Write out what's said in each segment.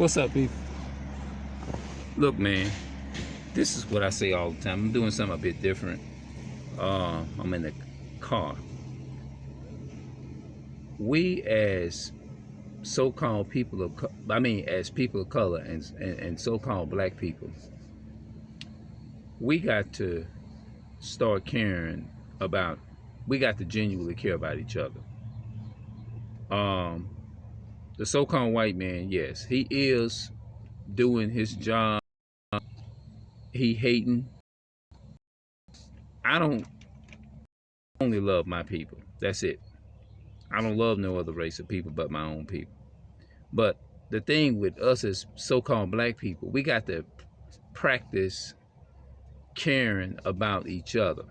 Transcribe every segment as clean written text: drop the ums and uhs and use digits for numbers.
What's up, people? Look, man, this is what I say all the time. I'm doing something a bit different. I'm in the car. We as so-called people of, as people of color and so-called black people, we got to start caring about, we got to genuinely care about each other. The so-called white man, yes, he is doing his job. He hating. I don't only love my people. That's it. I don't love no other race of people but my own people. But the thing with us as so-called black people, we got to practice caring about each other.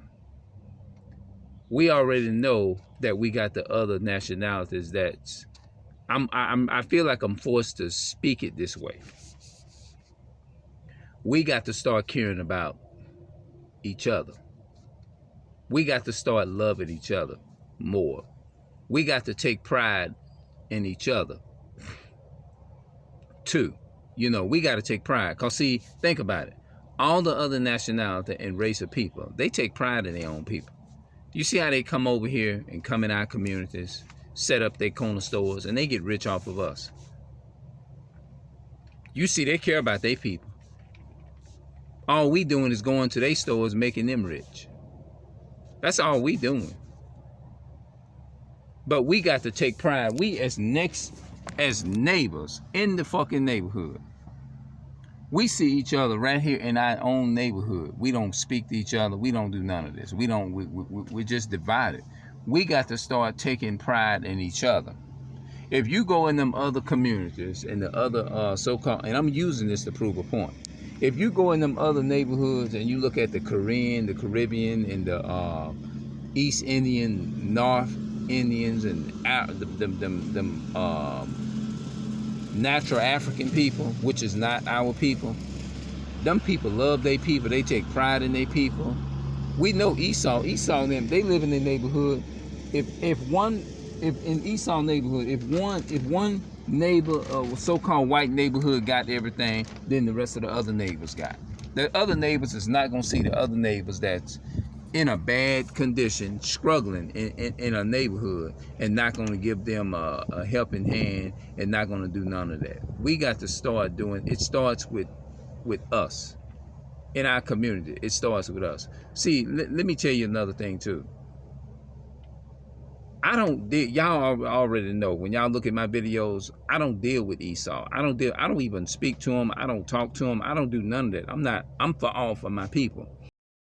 We already know that we got the other nationalities that's, I feel like I'm forced to speak it this way. We got to start caring about each other. We got to start loving each other more. We got to take pride in each other too. You know, we got to take pride. Because see, think about it. All the other nationality and race of people, they take pride in their own people. You see how they come over here and come in our communities, set up their corner stores, and they get rich off of us. You see, they care about their people. All we doing is going to their stores, making them rich. That's all we doing. But we got to take pride. We as neighbors in the fucking neighborhood. We see each other right here in our own neighborhood. We don't speak to each other. We don't do none of this. We're just divided. We got to start taking pride in each other. If you go in them other communities and the other so-called, and I'm using this to prove a point. If you go in them other neighborhoods and you look at the Korean, the Caribbean, and the East Indian, North Indians, and them natural African people, which is not our people, them people love their people. They take pride in their people. We know Esau and them, they live in their neighborhood. If in Esau neighborhood, if one neighbor, so-called white neighborhood got everything, then the rest of the other neighbors got. The other neighbors is not gonna see the other neighbors that's in a bad condition, struggling in a neighborhood, and not gonna give them a helping hand, and not gonna do none of that. We got to start doing, it starts with us. In our community, it starts with us. See, let me tell you another thing too. Y'all already know, when y'all look at my videos, I don't deal with Esau. I don't even speak to him. I don't talk to him. I don't do none of that. I'm for all for my people.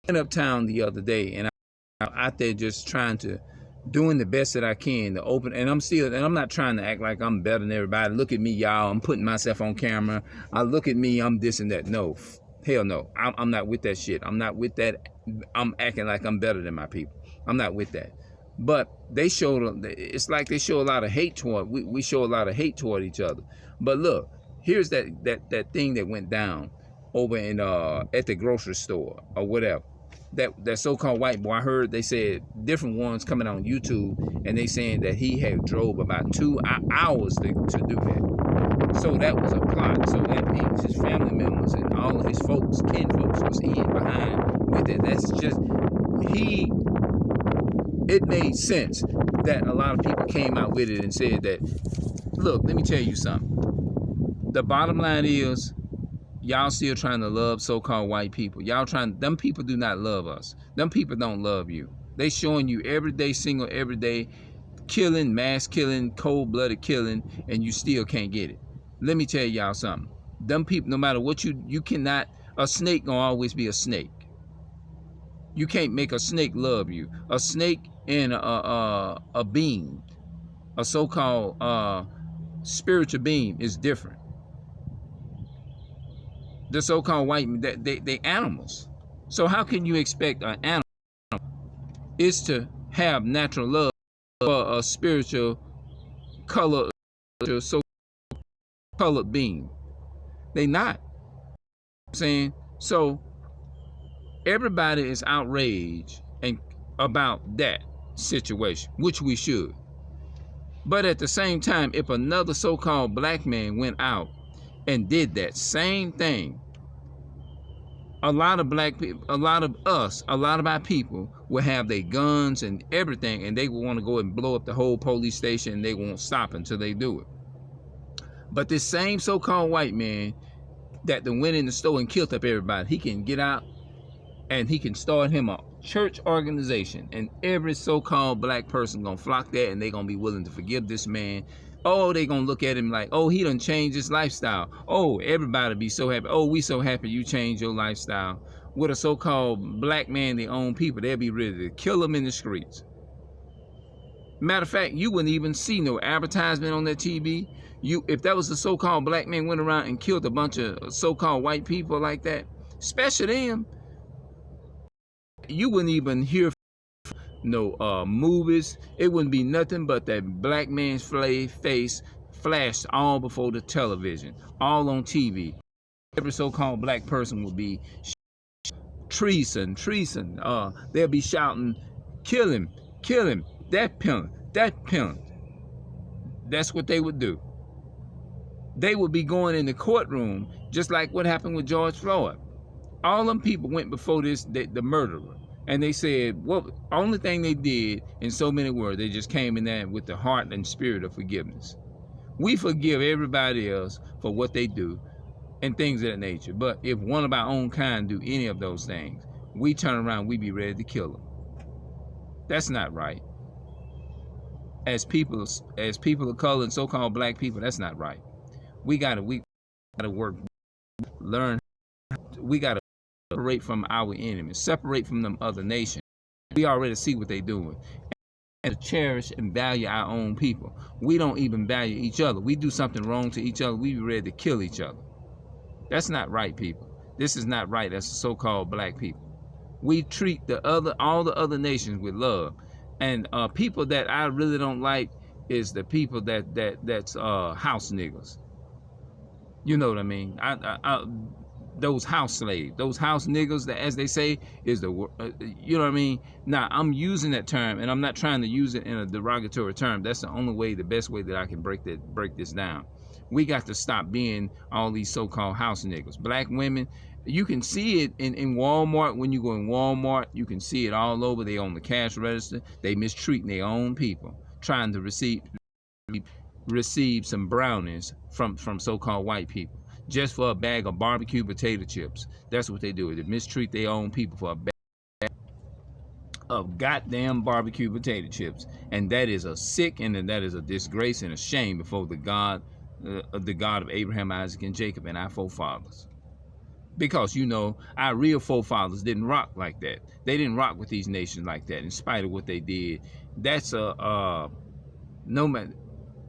I went uptown the other day, and I'm out there just trying to, doing the best that I can to open, and I'm not trying to act like I'm better than everybody. Look at me, y'all. I'm putting myself on camera. Look at me, I'm this and that. No, hell no. I'm not with that shit. I'm not with that. I'm acting like I'm better than my people. I'm not with that. But it's like they show a lot of hate toward, we show a lot of hate toward each other. But look, here's that thing that went down over in at the grocery store or whatever. That so-called white boy, I heard they said different ones coming on YouTube, and they saying that he had drove about 2 hours to do that. So that was a plot. So that means his family members and all of his folks, kin folks, was in behind with it. That's just, it made sense that a lot of people came out with it and said that, look, let me tell you something. The bottom line is, y'all still trying to love so-called white people. Them people do not love us. Them people don't love you. They showing you every day, killing, mass killing, cold-blooded killing, and you still can't get it. Let me tell y'all something. Them people, no matter what you cannot, a snake gonna always be a snake. You can't make a snake love you. A snake and a being, a so-called spiritual being, is different. The so-called white, they animals. So how can you expect an animal is to have natural love for a spiritual color, so colored being? They not. I'm saying, so everybody is outraged about that situation, which we should. But at the same time, if another so-called black man went out and did that same thing, a lot of black people, a lot of our people will have their guns and everything, and they will want to go and blow up the whole police station, and they won't stop until they do it. But this same so-called white man that then went in the store and killed up everybody, he can get out and he can start him a church organization, and every so-called black person gonna flock there, and they gonna be willing to forgive this man. Oh, they gonna look at him like, oh, he done changed his lifestyle. Oh, everybody be so happy. Oh, we so happy you changed your lifestyle. With a so-called black man, their own people, they'll be ready to kill him in the streets. Matter of fact, you wouldn't even see no advertisement on that TV. If that was a so-called black man went around and killed a bunch of so-called white people like that, especially them, you wouldn't even hear no movies. It wouldn't be nothing but that black man's face flashed all before the television, all on TV. Every so-called black person would be treason. They'll be shouting, kill him, that pimp. That's what they would do. They would be going in the courtroom just like what happened with George Floyd. All them people went before the murderer, and they said, well, only thing they did, in so many words, they just came in there with the heart and spirit of forgiveness. We forgive everybody else for what they do and things of that nature. But if one of our own kind do any of those things, we turn around, we be ready to kill them. That's not right. As people of color and so-called black people, that's not right. We gotta work, learn. We gotta separate from our enemies, separate from them other nations. We already see what they're doing, and to cherish and value our own people. We don't even value each other. We do something wrong to each other, we be ready to kill each other. That's not right, people. This is not right as so-called black people. We treat all the other nations with love, and people that I really don't like is the people that's house niggas. You know what I mean? Those house slaves, those house niggas, that, as they say, is the you know what I mean? Now, I'm using that term, and I'm not trying to use it in a derogatory term. That's the only way, the best way that I can break this down. We got to stop being all these so-called house niggas. Black women, you can see it in Walmart. When you go in Walmart, you can see it all over. They on the cash register. They mistreating their own people, trying to receive some brownies from so-called white people just for a bag of barbecue potato chips. That's what they do. They mistreat their own people for a bag of goddamn barbecue potato chips, and that is a sick, and that is a disgrace and a shame before the God of Abraham, Isaac, and Jacob, and our forefathers. Because, you know, our real forefathers didn't rock like that. They didn't rock with these nations like that, in spite of what they did. That's no man.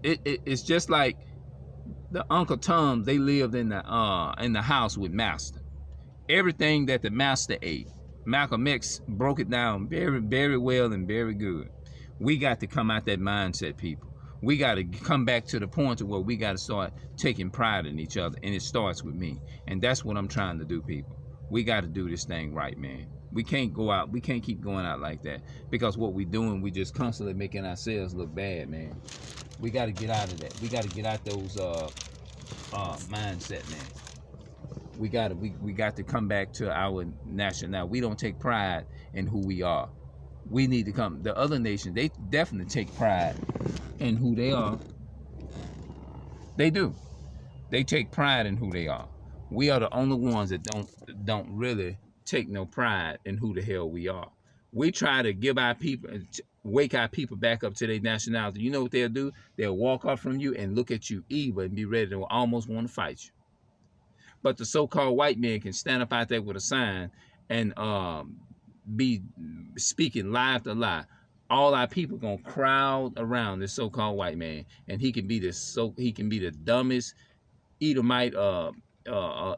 It's just like the Uncle Toms. They lived in the house with Master. Everything that the Master ate, Malcolm X broke it down very, very well and very good. We got to come out that mindset, people. We got to come back to the point where we got to start taking pride in each other, and it starts with me. And that's what I'm trying to do, people. We got to do this thing right, man. We can't go out. We can't keep going out like that, because what we're doing, we just constantly making ourselves look bad, man. We got to get out of that. We got to get out those mindset, man. We got to come back to our national. We don't take pride in who we are. We need to come. The other nations, they definitely take pride in who they are. They do. They take pride in who they are. We are the only ones that don't really take no pride in who the hell we are. We try to give our people, wake our people back up to their nationality. You know what they'll do? They'll walk off from you and look at you evil and be ready to almost want to fight you. But the so-called white man can stand up out there with a sign and be speaking live to lie. All our people gonna crowd around this so-called white man, and he can be the dumbest Edomite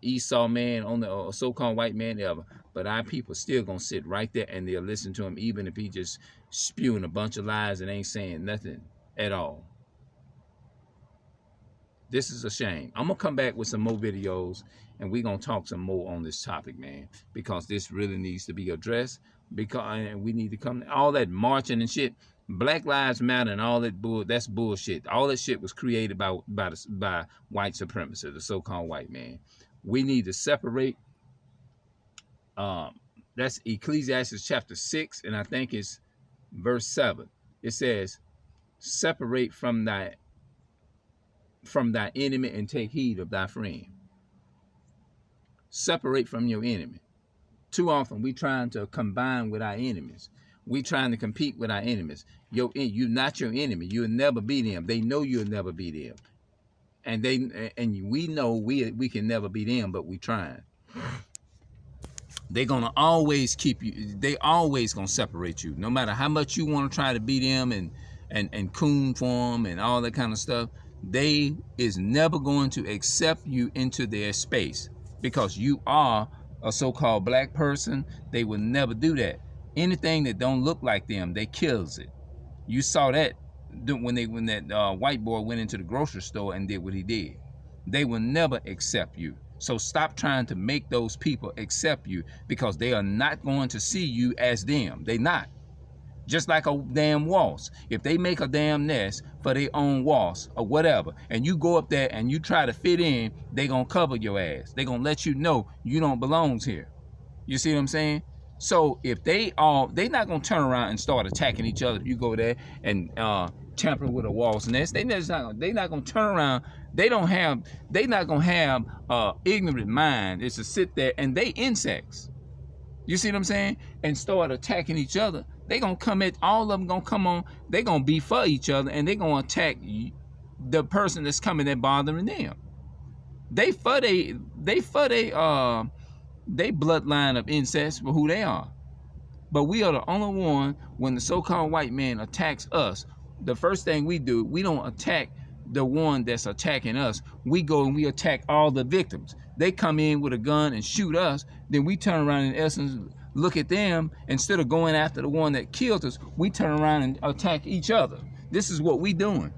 Esau man on the so-called white man ever. But our people still gonna sit right there and they'll listen to him, even if he just spewing a bunch of lies and ain't saying nothing at all. This is a shame. I'm gonna come back with some more videos, and we're gonna talk some more on this topic, man, because this really needs to be addressed. Because we need to come, all that marching and shit, Black Lives Matter and all that that's bullshit. All that shit was created by white supremacists, the so-called white man. We need to separate. That's Ecclesiastes chapter 6, and I think it's verse 7. It says, separate from thy enemy and take heed of thy friend. Separate from your enemy. Too often we trying to combine with our enemies. We trying to compete with our enemies. You not your enemy. You'll never be them. They know you'll never be them. And we know we can never be them, but we trying. They're gonna always keep you. They always gonna separate you, no matter how much you want to try to be them and coon for them and all that kind of stuff. They is never going to accept you into their space because you are a so-called black person. They will never do that. Anything that don't look like them, they kills it. You saw that when that white boy went into the grocery store and did what he did. They will never accept you. So stop trying to make those people accept you, because they are not going to see you as them. They not. Just like a damn wasp. If they make a damn nest for their own wasp or whatever, and you go up there and you try to fit in, they gonna cover your ass. They gonna let you know you don't belong here. You see what I'm saying? So if they not gonna turn around and start attacking each other. If you go there and tamper with a wasp nest, they not gonna turn around. They not gonna have ignorant mind. It's to sit there and they insects. You see what I'm saying? And start attacking each other. They gonna come at, all of them gonna come on. They gonna be for each other, and they gonna attack the person that's coming and bothering them. They for they bloodline of incest for who they are. But we are the only one, when the so-called white man attacks us, the first thing we do, we don't attack the one that's attacking us. We go and we attack all the victims. They come in with a gun and shoot us, then we turn around, in essence, look at them. Instead of going after the one that killed us, we turn around and attack each other. This is what we doing.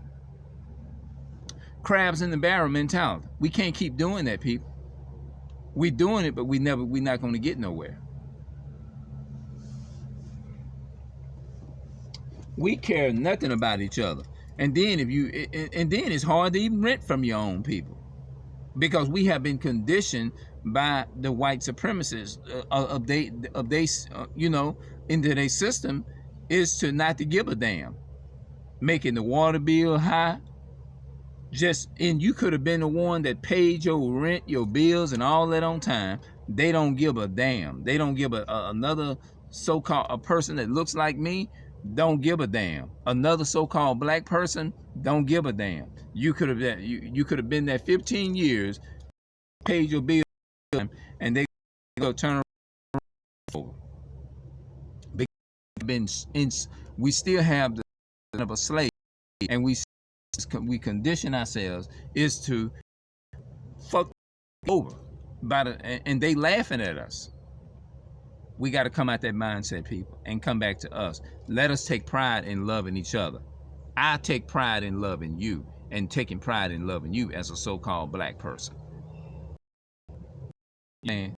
Crabs in the barrel mentality. We can't keep doing that, people. We doing it, but we're not going to get nowhere. We care nothing about each other. And then then it's hard to even rent from your own people, because we have been conditioned by the white supremacists into their system, is to not to give a damn, making the water bill high. And you could have been the one that paid your rent, your bills, and all that on time. They don't give a damn. They don't give another so-called a person that looks like me. Don't give a damn. Another so-called black person don't give a damn. You could have been there 15 years, paid your bill, and they go turn around. We still have the of a slave, and we condition ourselves is to fuck over and they laughing at us. We got to come out that mindset, people, and come back to us. Let us take pride in loving each other. I take pride in loving you, and taking pride in loving you as a so-called black person. And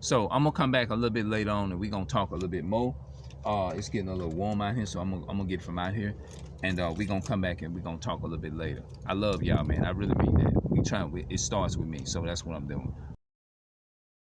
so I'm gonna come back a little bit later on, and we're gonna talk a little bit more. It's getting a little warm out here, so I'm gonna get from out here, and we're gonna come back and we're gonna talk a little bit later. I love y'all, man. I really mean that. It starts with me, so that's what I'm doing.